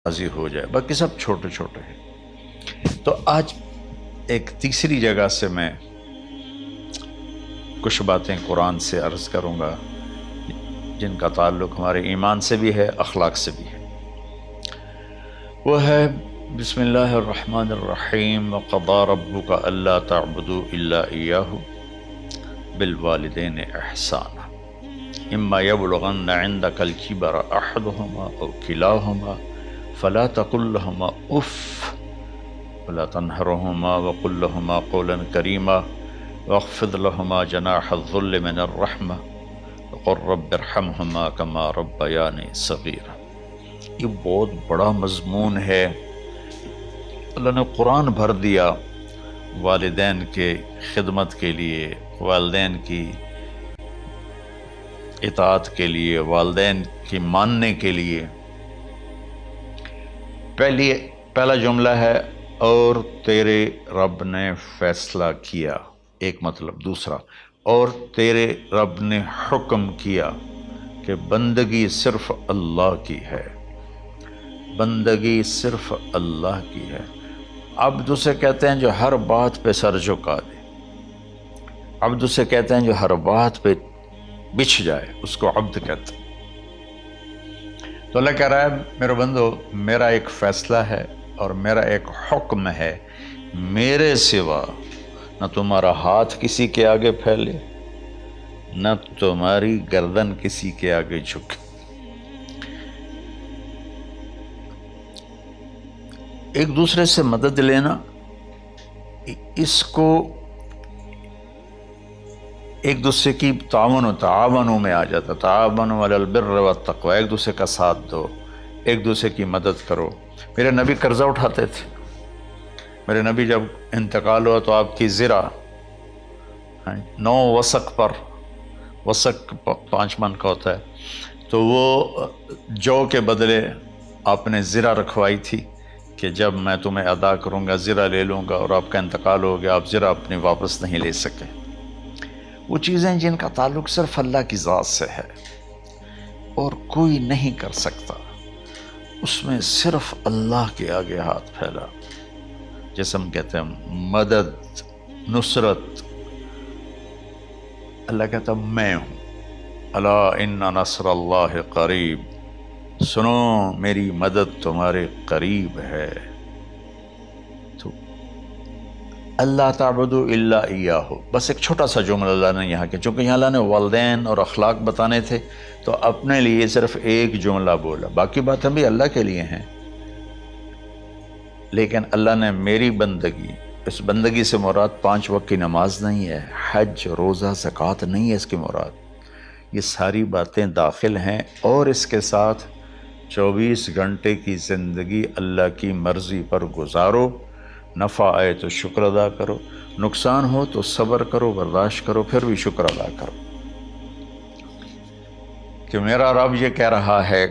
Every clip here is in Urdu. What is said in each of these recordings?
راضی ہو جائے، باقی سب چھوٹے چھوٹے ہیں۔ تو آج ایک تیسری جگہ سے میں کچھ باتیں قرآن سے عرض کروں گا جن کا تعلق ہمارے ایمان سے بھی ہے، اخلاق سے بھی ہے۔ وہ ہے بسم اللہ الرحمن الرحیم وقضى ربك الا تعبدوا الا اياه بالوالدين احسانا اما يبلغن عندك الكبر احدهما او كلاهما فلا تقل لهما اف ولا تنهرهما وقل لهما قولا كريما واخفض لهما جناح الذل من الرحمة وقل رب ارحمهما كما ربياني صغيرا۔ یہ بہت بڑا مضمون ہے، اللہ نے قرآن بھر دیا والدین کے خدمت کے لیے، والدین کی اطاعت کے لیے، والدین کی ماننے کے لیے۔ پہلا جملہ ہے اور تیرے رب نے فیصلہ کیا، ایک مطلب۔ دوسرا، اور تیرے رب نے حکم کیا کہ بندگی صرف اللہ کی ہے، بندگی صرف اللہ کی ہے۔ عبد اسے کہتے ہیں جو ہر بات پہ سر جھکا دے، عبد اسے کہتے ہیں جو ہر بات پہ بچھ جائے، اس کو عبد کہتے ہیں۔ تو اللہ کہہ رہا ہے میرے بندو، میرا ایک فیصلہ ہے اور میرا ایک حکم ہے، میرے سوا نہ تمہارا ہاتھ کسی کے آگے پھیلے، نہ تمہاری گردن کسی کے آگے جھکے۔ ایک دوسرے سے مدد لینا، اس کو ایک دوسرے کی تعاونوں میں آ جاتا، تعاونوا علی البر والتقوی، ایک دوسرے کا ساتھ دو، ایک دوسرے کی مدد کرو۔ میرے نبی قرضہ اٹھاتے تھے، میرے نبی جب انتقال ہوا تو آپ کی زرہ 9 وسق پر، وسق 5 من کا ہوتا ہے، تو وہ جو کے بدلے آپ نے زرہ رکھوائی تھی کہ جب میں تمہیں ادا کروں گا زرہ لے لوں گا، اور آپ کا انتقال ہو گیا، آپ زرہ اپنی واپس نہیں لے سکے۔ وہ چیزیں جن کا تعلق صرف اللہ کی ذات سے ہے اور کوئی نہیں کر سکتا، اس میں صرف اللہ کے آگے ہاتھ پھیلا، جیسے ہم کہتے ہیں مدد، نصرت، اللہ کہتا میں ہوں، الا ان نصر اللہ قریب، سنو میری مدد تمہارے قریب ہے۔ تو اللہ تعبدوا الا ایاہ، بس ایک چھوٹا سا جملہ اللہ نے یہاں کے، چونکہ یہاں اللہ نے والدین اور اخلاق بتانے تھے تو اپنے لیے صرف ایک جملہ بولا، باقی باتیں بھی اللہ کے لیے ہیں، لیکن اللہ نے میری بندگی، اس بندگی سے مراد 5 وقت کی نماز نہیں ہے، حج، روزہ، زکوٰۃ نہیں ہے اس کی مراد، یہ ساری باتیں داخل ہیں، اور اس کے ساتھ 24 گھنٹے کی زندگی اللہ کی مرضی پر گزارو، نفع آئے تو شکر ادا کرو، نقصان ہو تو صبر کرو، برداشت کرو، پھر بھی شکر ادا کرو کہ میرا رب یہ کہہ رہا ہے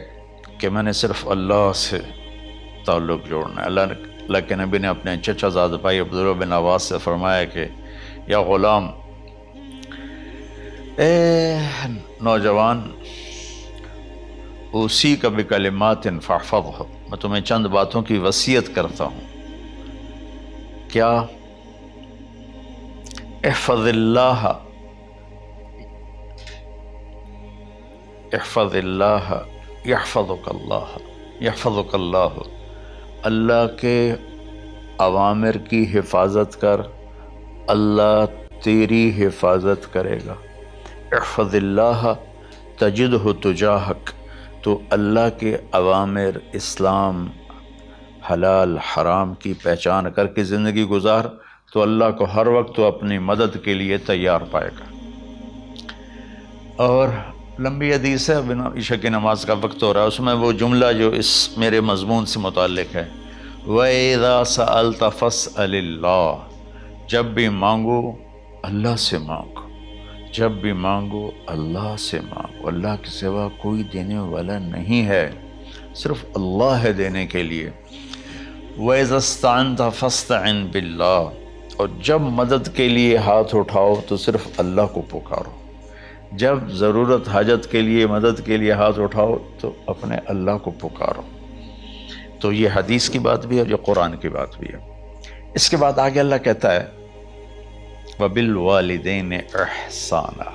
کہ میں نے صرف اللہ سے تعلق جوڑنا ہے۔ اللہ کے نبی نے اپنے چچا زاد بھائی عبداللہ بن عباس سے فرمایا کہ یا غلام، اے نوجوان، اوصیک بکلمات فاحفظہ، میں تمہیں چند باتوں کی وصیت کرتا ہوں۔ کیا؟ احفظ اللہ، احفظ اللہ یحفظک اللہ، یحفظک اللہ، اللہ کے اوامر کی حفاظت کر، اللہ تیری حفاظت کرے گا۔ احفظ اللہ تجدہ تجاہک، تو اللہ کے اوامر، اسلام، حلال حرام کی پہچان کر کے زندگی گزار تو اللہ کو ہر وقت تو اپنی مدد کے لیے تیار پائے گا۔ اور لمبی حدیث ہے، عشاء کی نماز کا وقت ہو رہا ہے، اس میں وہ جملہ جو اس میرے مضمون سے متعلق ہے، وَإِذَا سَأَلْتَ فَاسْأَلِ اللَّهِ، جب بھی مانگو اللہ سے مانگو، جب بھی مانگو اللہ سے مانگو، اللہ کے سوا کوئی دینے والا نہیں ہے، صرف اللہ ہے دینے کے لیے۔ وَإِذَا اسْتَعَنْتَ فَاسْتَعِنْ بِاللَّهِ، اور جب مدد کے لیے ہاتھ اٹھاؤ تو صرف اللہ کو پکارو، جب ضرورت حاجت کے لیے، مدد کے لیے ہاتھ اٹھاؤ تو اپنے اللہ کو پکارو۔ تو یہ حدیث کی بات بھی ہے اور یہ قرآن کی بات بھی ہے۔ اس کے بعد آگے اللہ کہتا ہے وَبِالْوَالِدَيْنِ إِحْسَانًا،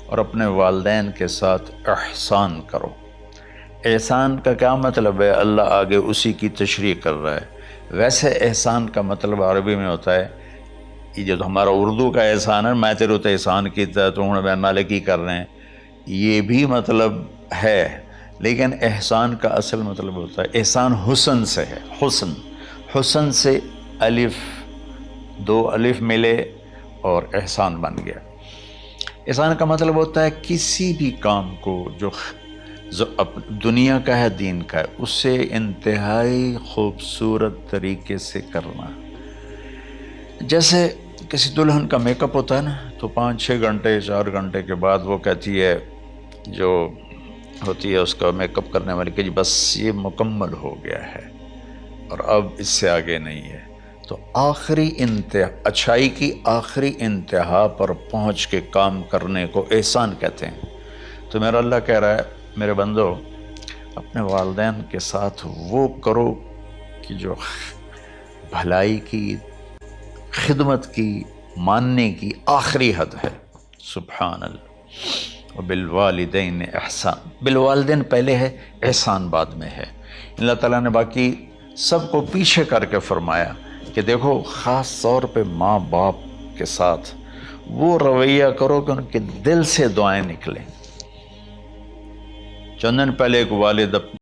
اور اپنے والدین کے ساتھ احسان کرو۔ احسان کا کیا مطلب ہے؟ اللہ آگے اسی کی تشریح کر رہا ہے۔ ویسے احسان کا مطلب عربی میں ہوتا ہے، یہ جو ہمارا اردو کا احسان ہے، میں تیرے تو احسان کیتا تو ہوں میں نالے کی کر رہے ہیں، یہ بھی مطلب ہے، لیکن احسان کا اصل مطلب ہوتا ہے احسان حسن سے ہے۔ حسن سے الف، دو الف ملے اور احسان بن گیا۔ احسان کا مطلب ہوتا ہے کسی بھی کام کو جو دنیا کا ہے دین کا ہے اسے انتہائی خوبصورت طریقے سے کرنا۔ جیسے کسی دلہن کا میک اپ ہوتا ہے نا، تو 5-6 گھنٹے 4 گھنٹے کے بعد وہ کہتی ہے، جو ہوتی ہے اس کا میک اپ کرنے والی، کہ جی بس یہ مکمل ہو گیا ہے اور اب اس سے آگے نہیں ہے۔ تو آخری اچھائی کی آخری انتہا پر پہنچ کے کام کرنے کو احسان کہتے ہیں۔ تو میرا اللہ کہہ رہا ہے میرے بندو، اپنے والدین کے ساتھ وہ کرو کہ جو بھلائی کی، خدمت کی، ماننے کی آخری حد ہے۔ سبحان اللہ۔ وبالوالدین احسان، بالوالدین پہلے ہے، احسان بعد میں ہے۔ اللہ تعالیٰ نے باقی سب کو پیچھے کر کے فرمایا کہ دیکھو خاص طور پہ ماں باپ کے ساتھ وہ رویہ کرو کہ ان کے دل سے دعائیں نکلیں۔ چند دن پہلے ایک والد